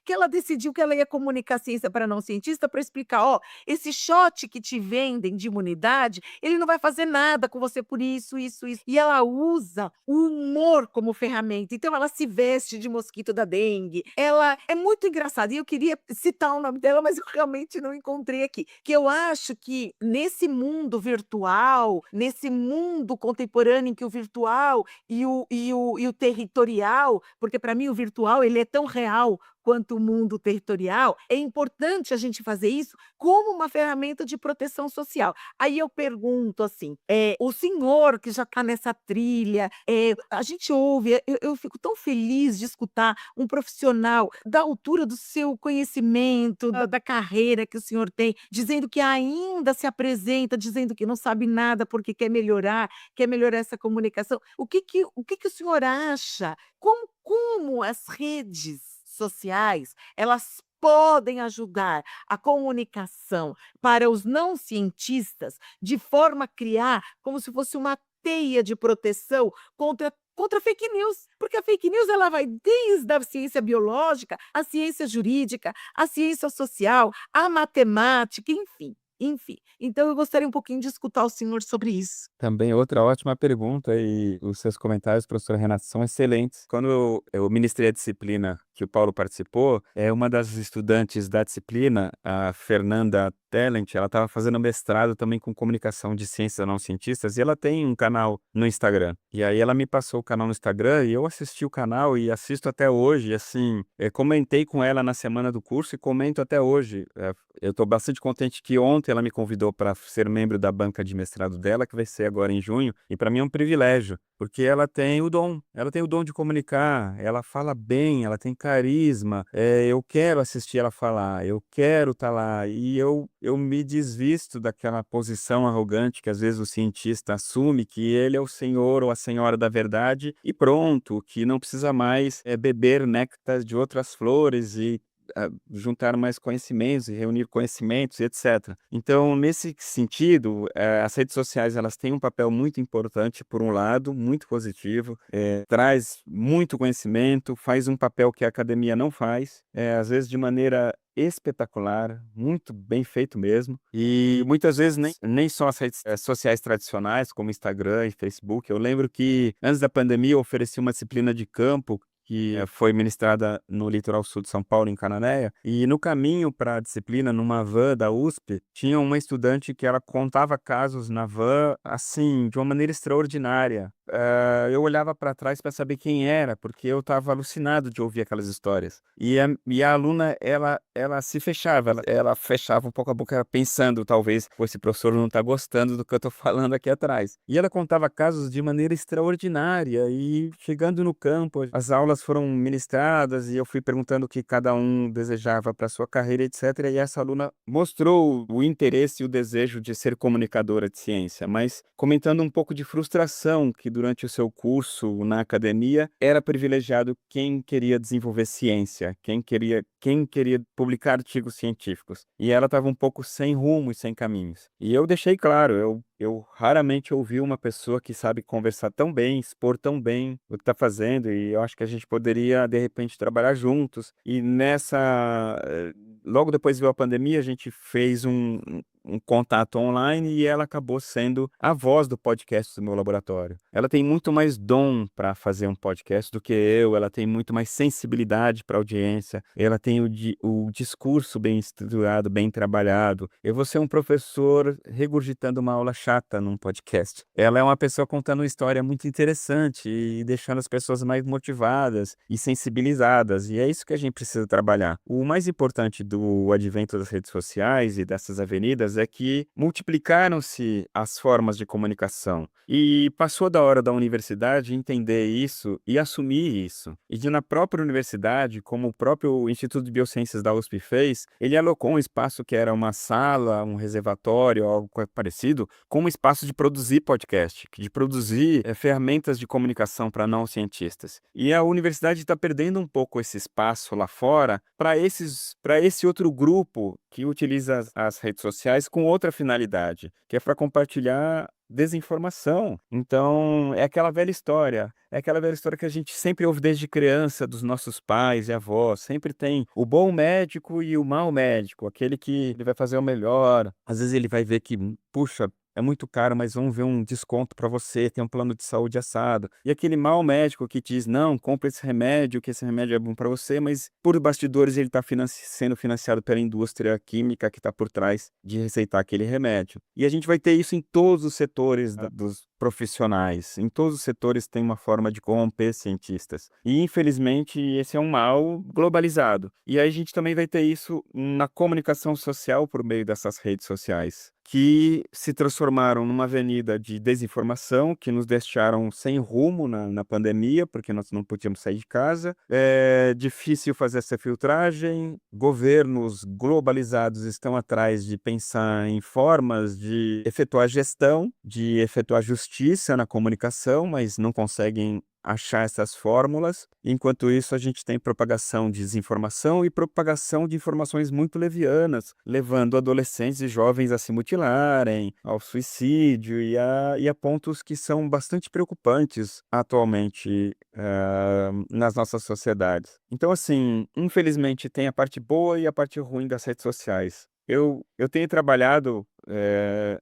Speaker 2: que ela decidiu que ela ia comunicar ciência para não cientista para explicar: ó, esse shot que te vendem de imunidade, ele não vai fazer nada com você por isso, isso, isso. E ela usa o humor como ferramenta. Então ela se veste de mosquito da dengue. Ela é muito engraçada. E eu queria citar o nome dela, mas eu realmente não encontrei aqui. Que eu acho que nesse mundo virtual, nesse mundo contemporâneo em que o virtual e o territorial, porque para mim o virtual ele é tão real quanto o mundo territorial, é importante a gente fazer isso como uma ferramenta de proteção social. Aí eu pergunto assim, o senhor que já está nessa trilha, a gente ouve, eu fico tão feliz de escutar um profissional da altura do seu conhecimento, da carreira que o senhor tem, dizendo que ainda se apresenta, dizendo que não sabe nada porque quer melhorar essa comunicação. O que o senhor acha? Como as redes sociais, elas podem ajudar a comunicação para os não cientistas de forma a criar como se fosse uma teia de proteção contra fake news, porque a fake news ela vai desde a ciência biológica, a ciência jurídica, a ciência social, a matemática, enfim. Então eu gostaria um pouquinho de escutar o senhor sobre isso.
Speaker 3: Também outra ótima pergunta, e os seus comentários, professora Renata, são excelentes. Quando eu ministrei a disciplina que o Paulo participou, uma das estudantes da disciplina, a Fernanda Talent, ela estava fazendo mestrado também com comunicação de ciências não cientistas, e ela tem um canal no Instagram. E aí ela me passou o canal no Instagram, e eu assisti o canal e assisto até hoje, assim, comentei com ela na semana do curso e comento até hoje. Eu estou bastante contente que ontem ela me convidou para ser membro da banca de mestrado dela, que vai ser agora em junho, e para mim é um privilégio, porque ela tem o dom de comunicar, ela fala bem, ela tem carisma, eu quero assistir ela falar, eu quero estar lá. E eu me desvisto daquela posição arrogante que às vezes o cientista assume que ele é o senhor ou a senhora da verdade e pronto, que não precisa mais beber néctar de outras flores e juntar mais conhecimentos e reunir conhecimentos e etc. Então, nesse sentido, as redes sociais elas têm um papel muito importante, por um lado, muito positivo, traz muito conhecimento, faz um papel que a academia não faz, às vezes de maneira espetacular, muito bem feito mesmo, e muitas vezes nem só as redes sociais tradicionais, como Instagram e Facebook. Eu lembro que antes da pandemia eu ofereci uma disciplina de campo que foi ministrada no litoral sul de São Paulo, em Cananéia, e no caminho para a disciplina, numa van da USP, tinha uma estudante que ela contava casos na van, assim, de uma maneira extraordinária. Eu olhava para trás para saber quem era, porque eu estava alucinado de ouvir aquelas histórias. E a aluna, ela se fechava, ela fechava um pouco a boca pensando, talvez, pô, esse professor não está gostando do que eu estou falando aqui atrás. E ela contava casos de maneira extraordinária, e chegando no campo, as aulas foram ministradas e eu fui perguntando o que cada um desejava para sua carreira, etc. E essa aluna mostrou o interesse e o desejo de ser comunicadora de ciência, mas comentando um pouco de frustração que durante o seu curso na academia era privilegiado quem queria desenvolver ciência, quem queria publicar artigos científicos. E ela estava um pouco sem rumo e sem caminhos. E eu deixei claro, eu raramente ouvi uma pessoa que sabe conversar tão bem, expor tão bem o que está fazendo, e eu acho que a gente poderia, de repente, trabalhar juntos. E logo depois veio a pandemia, a gente fez um contato online e ela acabou sendo a voz do podcast do meu laboratório. Ela tem muito mais dom para fazer um podcast do que eu, ela tem muito mais sensibilidade para a audiência, ela tem o discurso bem estruturado, bem trabalhado. Eu vou ser um professor regurgitando uma aula chata num podcast. Ela é uma pessoa contando uma história muito interessante e deixando as pessoas mais motivadas e sensibilizadas, e é isso que a gente precisa trabalhar. O mais importante do advento das redes sociais e dessas avenidas é que multiplicaram-se as formas de comunicação e passou da hora da universidade entender isso e assumir isso. E na própria universidade, como o próprio Instituto de Biociências da USP fez, ele alocou um espaço que era uma sala, um reservatório, algo parecido, como espaço de produzir podcast, de produzir ferramentas de comunicação para não cientistas. E a universidade está perdendo um pouco esse espaço lá fora para esse outro grupo que utiliza as redes sociais com outra finalidade, que é para compartilhar desinformação. Então, é aquela velha história. É aquela velha história que a gente sempre ouve desde criança, dos nossos pais e avós. Sempre tem o bom médico e o mau médico, aquele que ele vai fazer o melhor. Às vezes ele vai ver que, puxa, é muito caro, mas vamos ver um desconto para você, tem um plano de saúde assado. E aquele mau médico que diz, não, compra esse remédio, que esse remédio é bom para você, mas por bastidores ele está sendo financiado pela indústria química que está por trás de receitar aquele remédio. E a gente vai ter isso em todos os setores dos profissionais. Em todos os setores tem uma forma de corromper cientistas. E, infelizmente, esse é um mal globalizado. E aí a gente também vai ter isso na comunicação social por meio dessas redes sociais, que se transformaram numa avenida de desinformação, que nos deixaram sem rumo na pandemia, porque nós não podíamos sair de casa. É difícil fazer essa filtragem. Governos globalizados estão atrás de pensar em formas de efetuar gestão, de efetuar justiça na comunicação, mas não conseguem achar essas fórmulas. Enquanto isso, a gente tem propagação de desinformação e propagação de informações muito levianas, levando adolescentes e jovens a se mutilarem, ao suicídio e a pontos que são bastante preocupantes atualmente nas nossas sociedades. Então, assim, infelizmente tem a parte boa e a parte ruim das redes sociais. Eu tenho trabalhado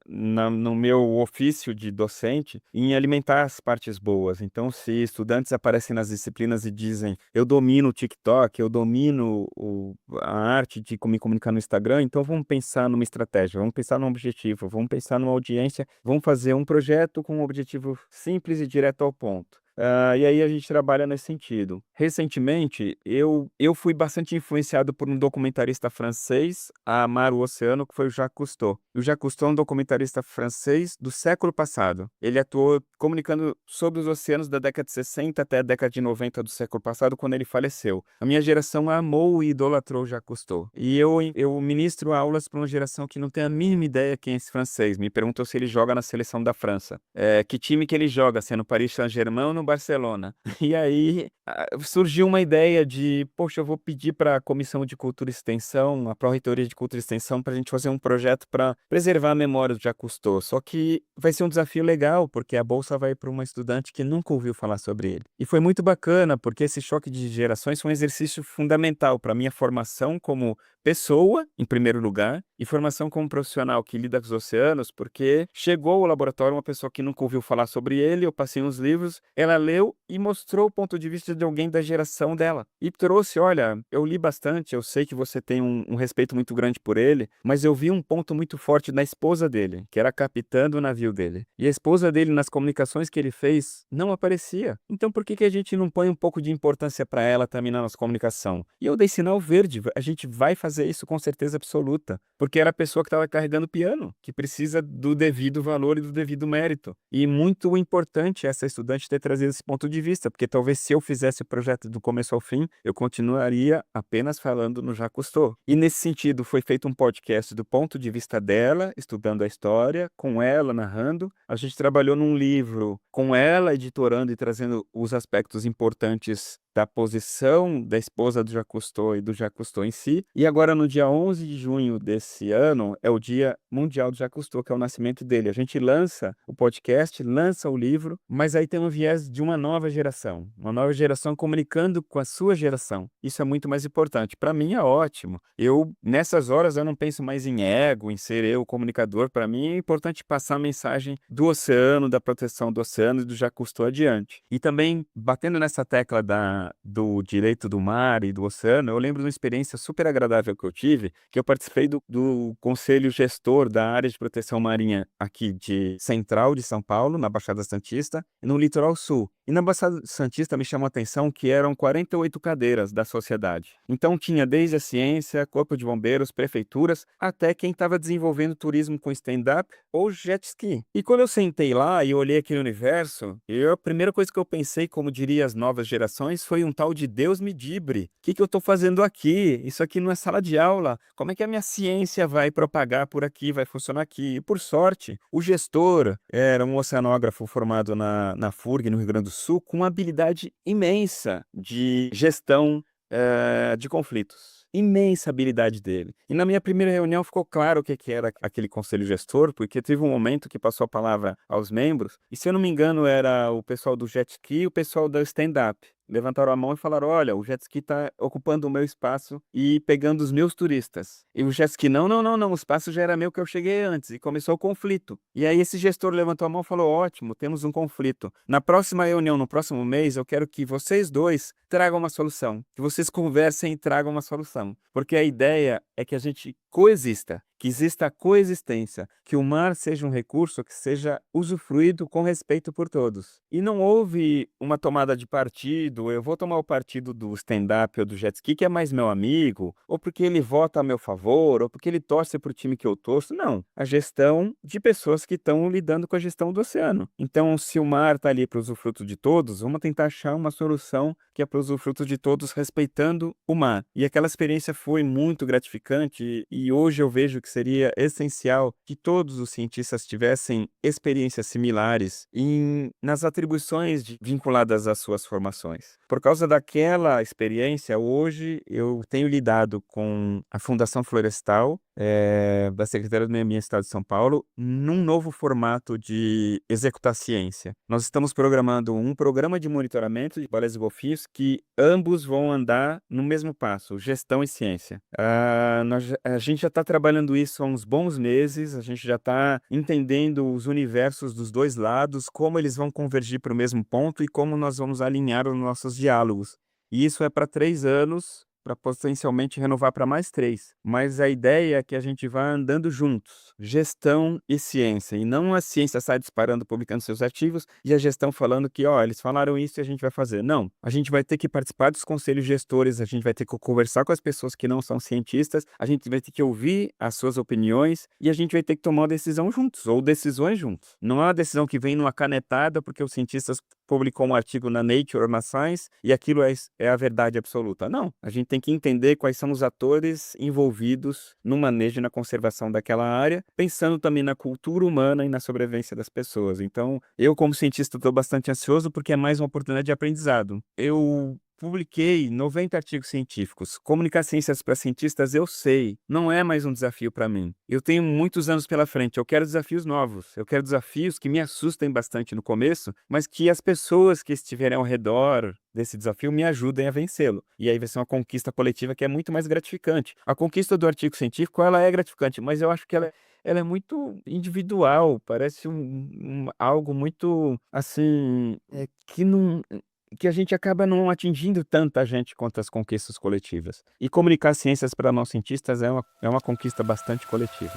Speaker 3: no meu ofício de docente em alimentar as partes boas. Então, se estudantes aparecem nas disciplinas e dizem eu domino o TikTok, eu domino a arte de me comunicar no Instagram, então vamos pensar numa estratégia, vamos pensar num objetivo, vamos pensar numa audiência, vamos fazer um projeto com um objetivo simples e direto ao ponto. E aí a gente trabalha nesse sentido. Recentemente, eu fui bastante influenciado por um documentarista francês a amar o oceano, que foi o Jacques Cousteau. O Jacques Cousteau é um documentarista francês do século passado. Ele atuou comunicando sobre os oceanos da década de 60 até a década de 90 do século passado, quando ele faleceu. A minha geração amou e idolatrou o Jacques Cousteau. E eu ministro aulas para uma geração que não tem a mínima ideia quem é esse francês. Me perguntou se ele joga na seleção da França. Que time que ele joga, se é no Paris Saint-Germain ou no Barcelona. E aí surgiu uma ideia de, poxa, eu vou pedir para a Comissão de Cultura e Extensão, a Pró-Reitoria de Cultura e Extensão, para a gente fazer um projeto para preservar a memória do Jacques Cousteau. Só que vai ser um desafio legal, porque a bolsa vai para uma estudante que nunca ouviu falar sobre ele. E foi muito bacana, porque esse choque de gerações foi um exercício fundamental para a minha formação como pessoa, em primeiro lugar, e formação como profissional que lida com os oceanos, porque chegou ao laboratório uma pessoa que nunca ouviu falar sobre ele, eu passei uns livros, ela leu e mostrou o ponto de vista de alguém da geração dela. E trouxe, olha, eu li bastante, eu sei que você tem um respeito muito grande por ele, mas eu vi um ponto muito forte na esposa dele, que era a capitã do navio dele. E a esposa dele, nas comunicações que ele fez, não aparecia. Então por que a gente não põe um pouco de importância para ela também na nossa comunicação? E eu dei sinal verde, a gente vai fazer isso com certeza absoluta, porque era a pessoa que estava carregando o piano, que precisa do devido valor e do devido mérito. E muito importante essa estudante ter trazido esse ponto de vista, porque talvez se eu fizesse o projeto do começo ao fim, eu continuaria apenas falando no Jacques Cousteau. E nesse sentido foi feito um podcast do ponto de vista dela, estudando a história, com ela narrando. A gente trabalhou num livro com ela editorando e trazendo os aspectos importantes da posição da esposa do Jacques Cousteau e do Jacques Cousteau em si. E agora, no dia 11 de junho desse ano, é o Dia Mundial do Jacques Cousteau, que é o nascimento dele. A gente lança o podcast, lança o livro, mas aí tem um viés de uma nova geração comunicando com a sua geração. Isso é muito mais importante. Para mim é ótimo. Nessas horas, eu não penso mais em ego, em ser eu o comunicador. Para mim é importante passar a mensagem do oceano, da proteção do oceano e do Jacques Cousteau adiante. E também, batendo nessa tecla do direito do mar e do oceano, eu lembro de uma experiência super agradável que eu tive, que eu participei do conselho gestor da área de proteção marinha aqui de Central de São Paulo, na Baixada Santista, e no Litoral Sul. E na Baixada Santista me chamou a atenção que eram 48 cadeiras da sociedade. Então tinha desde a ciência, corpo de bombeiros, prefeituras, até quem estava desenvolvendo turismo com stand-up ou jet ski. E quando eu sentei lá e olhei aquele universo, a primeira coisa que eu pensei, como diria as novas gerações, foi um tal de Deus me dibre. O que eu estou fazendo aqui? Isso aqui não é sala de aula. Como é que a minha ciência vai propagar por aqui, vai funcionar aqui? E por sorte, o gestor era um oceanógrafo formado na FURG, no Rio Grande do Sul, com uma habilidade imensa de gestão de conflitos. Imensa habilidade dele. E na minha primeira reunião ficou claro o que era aquele conselho gestor, porque teve um momento que passou a palavra aos membros, e se eu não me engano era o pessoal do jet ski e o pessoal do stand-up. Levantaram a mão e falaram, olha, o jet ski está ocupando o meu espaço e pegando os meus turistas. E o jet ski, não, o espaço já era meu que eu cheguei antes. E começou o conflito. E aí esse gestor levantou a mão e falou, ótimo, temos um conflito. Na próxima reunião, no próximo mês, eu quero que vocês dois tragam uma solução. Que vocês conversem e tragam uma solução. Porque a ideia é que a gente coexista, que exista a coexistência, que o mar seja um recurso que seja usufruído com respeito por todos. E não houve uma tomada de partido, eu vou tomar o partido do stand-up ou do jet ski, que é mais meu amigo, ou porque ele vota a meu favor, ou porque ele torce para o time que eu torço. Não, a gestão de pessoas que estão lidando com a gestão do oceano. Então, se o mar está ali para o usufruto de todos, vamos tentar achar uma solução que é para o usufruto de todos, respeitando o mar. E aquela experiência foi muito gratificante e hoje eu vejo que seria essencial que todos os cientistas tivessem experiências similares nas atribuições vinculadas às suas formações. Por causa daquela experiência, hoje eu tenho lidado com a Fundação Florestal, da Secretaria do Meio Ambiente do Estado de São Paulo, num novo formato de executar ciência. Nós estamos programando um programa de monitoramento de baleias e golfinhos que ambos vão andar no mesmo passo, gestão e ciência. A gente já está trabalhando isso há uns bons meses, a gente já está entendendo os universos dos dois lados, como eles vão convergir para o mesmo ponto e como nós vamos alinhar os nossos diálogos. E isso é para 3 anos, para potencialmente renovar para mais 3. Mas a ideia é que a gente vá andando juntos, gestão e ciência, e não a ciência sai disparando, publicando seus artigos, e a gestão falando que, ó, eles falaram isso e a gente vai fazer. Não, a gente vai ter que participar dos conselhos gestores, a gente vai ter que conversar com as pessoas que não são cientistas, a gente vai ter que ouvir as suas opiniões e a gente vai ter que tomar uma decisão juntos, ou decisões juntos. Não é uma decisão que vem numa canetada porque os cientistas publicou um artigo na Nature ou na Science e aquilo é a verdade absoluta. Não, a gente tem que entender quais são os atores envolvidos no manejo e na conservação daquela área, pensando também na cultura humana e na sobrevivência das pessoas. Então, eu como cientista estou bastante ansioso porque é mais uma oportunidade de aprendizado. Eu publiquei 90 artigos científicos. Comunicar ciências para cientistas, eu sei, não é mais um desafio para mim. Eu tenho muitos anos pela frente, eu quero desafios novos. Eu quero desafios que me assustem bastante no começo, mas que as pessoas que estiverem ao redor desse desafio me ajudem a vencê-lo. E aí vai ser uma conquista coletiva que é muito mais gratificante. A conquista do artigo científico, ela é gratificante, mas eu acho que ela é muito individual, parece algo muito, assim, que a gente acaba não atingindo tanta gente quanto as conquistas coletivas. E comunicar ciências para nós cientistas é uma conquista bastante coletiva.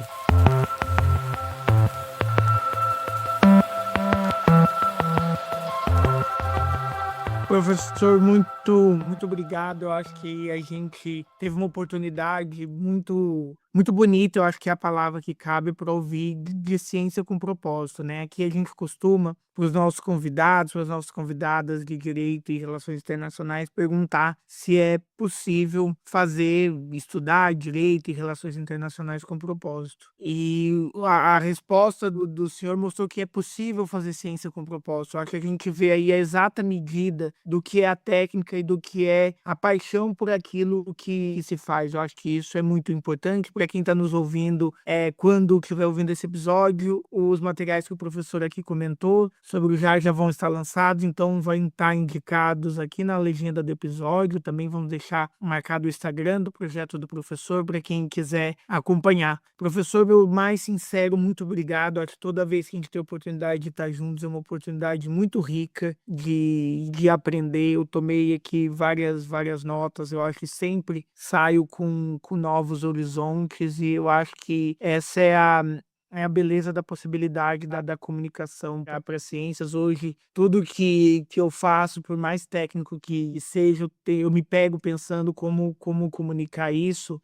Speaker 1: Professor, muito obrigado. Eu acho que a gente teve uma oportunidade muito bonita, eu acho que é a palavra que cabe para ouvir de ciência com propósito, né? Aqui a gente costuma, para os nossos convidados, para as nossas convidadas de Direito e Relações Internacionais, perguntar se é possível estudar Direito e Relações Internacionais com propósito. E a resposta do senhor mostrou que é possível fazer ciência com propósito. Eu acho que a gente vê aí a exata medida do que é a técnica e do que é a paixão por aquilo que se faz. Eu acho que isso é muito importante para quem está nos ouvindo. Quando estiver ouvindo esse episódio, os materiais que o professor aqui comentou sobre o já vão estar lançados, então vão estar indicados aqui na legenda do episódio. Também vamos deixar marcado o Instagram do projeto do professor para quem quiser acompanhar. Professor, meu mais sincero, muito obrigado. Acho que toda vez que a gente tem a oportunidade de estar juntos é uma oportunidade muito rica de aprender. Eu tomei aqui várias notas. Eu acho que sempre saio com novos horizontes e eu acho que essa é a beleza da possibilidade da comunicação para ciências. Hoje, tudo que eu faço, por mais técnico que seja, eu me pego pensando como comunicar isso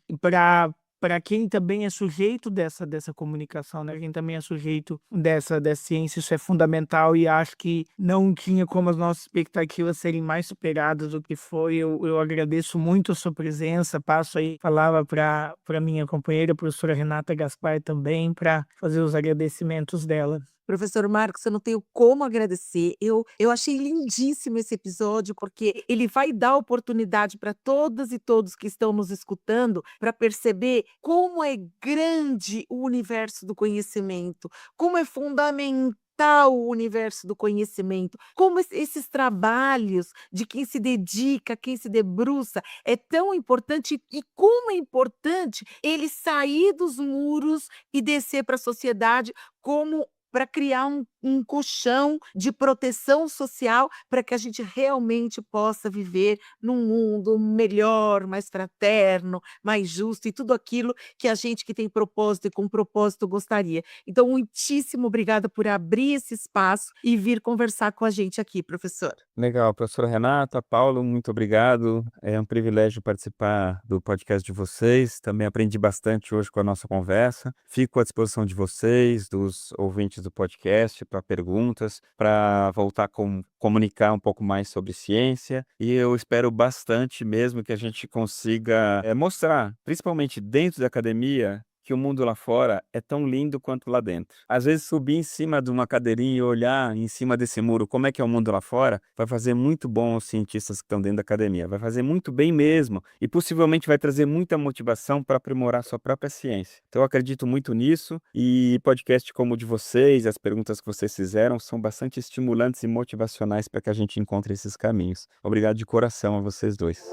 Speaker 1: para quem também é sujeito dessa comunicação, né? Quem também é sujeito dessa ciência, isso é fundamental e acho que não tinha como as nossas expectativas serem mais superadas do que foi. Eu agradeço muito a sua presença, passo aí, falava para minha companheira, a professora Renata Gaspar também, para fazer os agradecimentos dela.
Speaker 2: Professor Marcos, eu não tenho como agradecer. Eu achei lindíssimo esse episódio, porque ele vai dar oportunidade para todas e todos que estão nos escutando para perceber como é grande o universo do conhecimento, como é fundamental o universo do conhecimento, como esses trabalhos de quem se dedica, quem se debruça, é tão importante e como é importante ele sair dos muros e descer para a sociedade como para criar um colchão de proteção social para que a gente realmente possa viver num mundo melhor, mais fraterno, mais justo e tudo aquilo que a gente que tem propósito e com propósito gostaria. Então, muitíssimo obrigada por abrir esse espaço e vir conversar com a gente aqui, professor.
Speaker 3: Legal, professora Renata, Paulo, muito obrigado. É um privilégio participar do podcast de vocês. Também aprendi bastante hoje com a nossa conversa. Fico à disposição de vocês, dos ouvintes do podcast, para perguntas, para voltar a comunicar um pouco mais sobre ciência. E eu espero bastante mesmo que a gente consiga mostrar, principalmente dentro da academia, que o mundo lá fora é tão lindo quanto lá dentro. Às vezes subir em cima de uma cadeirinha e olhar em cima desse muro como é que é o mundo lá fora, vai fazer muito bom aos cientistas que estão dentro da academia. Vai fazer muito bem mesmo e possivelmente vai trazer muita motivação para aprimorar sua própria ciência. Então eu acredito muito nisso e podcast como o de vocês, as perguntas que vocês fizeram são bastante estimulantes e motivacionais para que a gente encontre esses caminhos. Obrigado de coração a vocês dois.